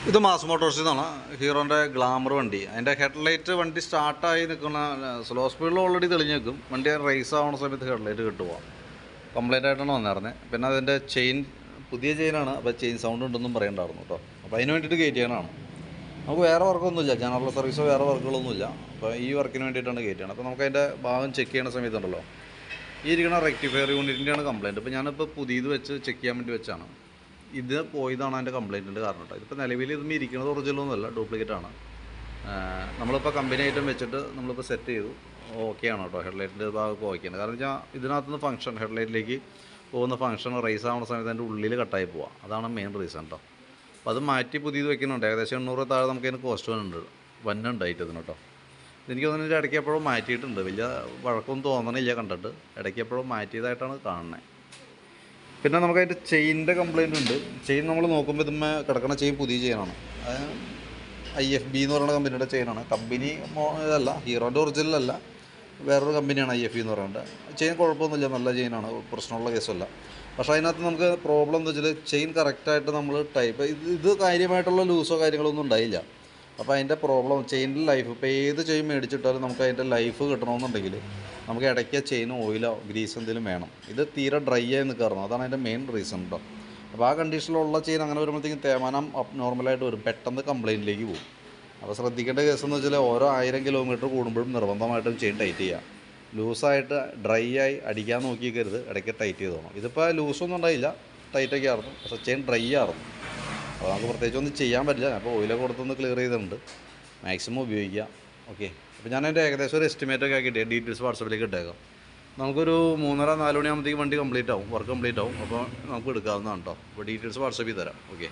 ഇത് മാസ് മോട്ടോഴ്സിൽ നിന്നാണ് ഹീറോൻ്റെ ഗ്ലാമർ വണ്ടി. അതിൻ്റെ ഹെഡ്ലൈറ്റ് വണ്ടി സ്റ്റാർട്ടായി നിൽക്കുന്ന സ്ലോ സ്പീഡിൽ ഓൾറെഡി തെളിഞ്ഞ് നിൽക്കും. വണ്ടി റേസ് ആവുന്ന സമയത്ത് ഹെഡ്ലൈറ്റ് കിട്ടുക കംപ്ലൈൻ്റ് ആയിട്ടാണ് വന്നിരുന്നത്. പിന്നെ അതിൻ്റെ ചെയിൻ പുതിയ ചെയിനാണ്, അപ്പോൾ ചെയിൻ സൗണ്ട് ഉണ്ടെന്നും പറയണ്ടായിരുന്നു കേട്ടോ. അപ്പോൾ അതിന് വേണ്ടിയിട്ട് കയറ്റിയാണ്. നമുക്ക് വേറെ വർക്കൊന്നുമില്ല, ജനറൽ സർവീസോ വേറെ വർക്കുകളൊന്നുമില്ല. അപ്പോൾ ഈ വർക്കിന് വേണ്ടിയിട്ടാണ് കയറ്റിയാണ്. അപ്പോൾ നമുക്ക് അതിൻ്റെ ഭാഗം ചെക്ക് ചെയ്യുന്ന സമയത്തുണ്ടല്ലോ, ഈ ഇരിക്കുന്ന റെക്ടിഫയർ യൂണിറ്റിൻ്റെയാണ് കംപ്ലയിൻറ്റ്. ഇപ്പോൾ ഞാനിപ്പോൾ പുതിയത് വെച്ച് ചെക്ക് ചെയ്യാൻ വേണ്ടി വെച്ചാണ്. ഇത് പോയതാണ് അതിൻ്റെ കംപ്ലയിൻറ്റിൻ്റെ കാരണം കേട്ടോ. ഇതിപ്പോൾ നിലവിൽ ഇതും ഇരിക്കുന്നത് ഒറിജിനലൊന്നുമല്ല, ഡ്യൂപ്ലിക്കേറ്റാണ്. നമ്മളിപ്പോൾ കമ്പനി ഐറ്റം വെച്ചിട്ട് നമ്മളിപ്പോൾ സെറ്റ് ചെയ്തു, ഓക്കെയാണ് കേട്ടോ. ഹെഡ്ലൈറ്റിൻ്റെ ഭാഗമൊക്കെ ഓക്കെയാണ്. കാരണം വെച്ചാൽ ഇതിനകത്തുനിന്ന് ഫംഗ്ഷൻ ഹെഡ്ലൈറ്റിലേക്ക് പോകുന്ന ഫംഗ്ഷൻ റൈസ് ആവുന്ന സമയത്ത് അതിൻ്റെ ഉള്ളിൽ കട്ടായി പോവുക. അതാണ് മെയിൻ റീസൺ കേട്ടോ. അപ്പോൾ അത് മാറ്റി പുതിയത് വെക്കുന്നുണ്ട്. ഏകദേശം 800 താഴെ നമുക്ക് അതിന് കോസ്റ്റ് വന്നുണ്ടായിട്ട് ഇതിന് കേട്ടോ. എനിക്ക് തോന്നുന്നത് ഇടയ്ക്ക് എപ്പോഴും മാറ്റിയിട്ടുണ്ട്, വലിയ വഴക്കൊന്നും തോന്നണില്ല കണ്ടിട്ട്. ഇടയ്ക്ക് എപ്പോഴും മാറ്റിയതായിട്ടാണ് കാണുന്നത്. പിന്നെ നമുക്കതിൻ്റെ ചെയിനിൻ്റെ കംപ്ലയിൻ്റ് ഉണ്ട്. ചെയിൻ നമ്മൾ നോക്കുമ്പോൾ ഇതുമ്മേ കിടക്കുന്ന ചെയിൻ പുതിയ ചെയിനാണ്. IFB എന്ന് പറയുന്ന കമ്പനിയുടെ ചെയിനാണ്. കമ്പനി ഇതല്ല, ഹീറോൻ്റെ ഒറിജിനലല്ല, വേറൊരു കമ്പനിയാണ് IFB എന്ന് പറയുന്നത്. ചെയിൻ കുഴപ്പമൊന്നുമില്ല, നല്ല ചെയിനാണ്, പ്രശ്നമുള്ള കേസല്ല. പക്ഷേ അതിനകത്ത് നമുക്ക് പ്രോബ്ലം എന്താ വെച്ചാൽ ചെയിൻ കറക്റ്റായിട്ട് നമ്മൾ ടൈപ്പ് ഇത് കാര്യമായിട്ടുള്ള ലൂസോ കാര്യങ്ങളൊന്നും ഉണ്ടായില്ല. അപ്പോൾ അതിൻ്റെ പ്രോബ്ലം ചെയിനിൻ്റെ ലൈഫ്, ഇപ്പോൾ ഏത് ചെയിൻ മേടിച്ചിട്ടാലും നമുക്ക് അതിൻ്റെ ലൈഫ് കിട്ടണമെന്നുണ്ടെങ്കിൽ നമുക്ക് ഇടയ്ക്ക് ചെയിൻ ഓയിലോ ഗ്രീസ് എന്തെങ്കിലും വേണം. ഇത് തീരെ ഡ്രൈ ആയി നിൽക്കാറുണ്ട്, അതാണ് അതിൻ്റെ മെയിൻ റീസൺ കേട്ടോ. അപ്പോൾ ആ കണ്ടീഷനിലുള്ള ചെയിൻ അങ്ങനെ വരുമ്പോഴത്തേക്കും തേമാനം നോർമലായിട്ട് വരും, പെട്ടെന്ന് കംപ്ലയിൻറ്റിലേക്ക് പോകും. അപ്പോൾ ശ്രദ്ധിക്കേണ്ട കേസ് എന്ന് വെച്ചാൽ ഓരോ 1000 കിലോമീറ്റർ കൂടുമ്പോഴും നിർബന്ധമായിട്ടും ചെയിൻ ടൈറ്റ് ചെയ്യുക. ലൂസായിട്ട് ഡ്രൈ ആയി അടിക്കാൻ നോക്കിക്കരുത്, ഇടയ്ക്ക് ടൈറ്റ് ചെയ്ത് തോന്നും. ഇതിപ്പോൾ ലൂസൊന്നും ഉണ്ടായില്ല, ടൈറ്റൊക്കെ ആയിരുന്നു, പക്ഷേ ചെയിൻ ഡ്രൈ ആയിരുന്നു. അപ്പോൾ നമുക്ക് പ്രത്യേകിച്ചൊന്നും ചെയ്യാൻ പറ്റില്ല. അപ്പോൾ ഓയിലൊക്കെ കൊടുത്തൊന്ന് ക്ലിയർ ചെയ്തിട്ടുണ്ട്, മാക്സിമം ഉപയോഗിക്കുക. ഓക്കെ, അപ്പോൾ ഞാൻ എൻ്റെ ഏകദേശം ഒരു എസ്റ്റിമേറ്റൊക്കെ ആക്കിയിട്ട് ഡീറ്റെയിൽസ് വാട്സപ്പിലേക്ക് ഇട്ടേക്കാം. നമുക്കൊരു 3:30-4 മണിയാകുമ്പോഴത്തേക്ക് വണ്ടി കംപ്ലീറ്റ് ആവും, വർക്ക് കംപ്ലീറ്റ് ആവും. അപ്പോൾ നമുക്ക് എടുക്കാവുന്നതാണ് കേട്ടോ. അപ്പോൾ ഡീറ്റെയിൽസ് വാട്സപ്പിൽ തരാം. ഓക്കെ.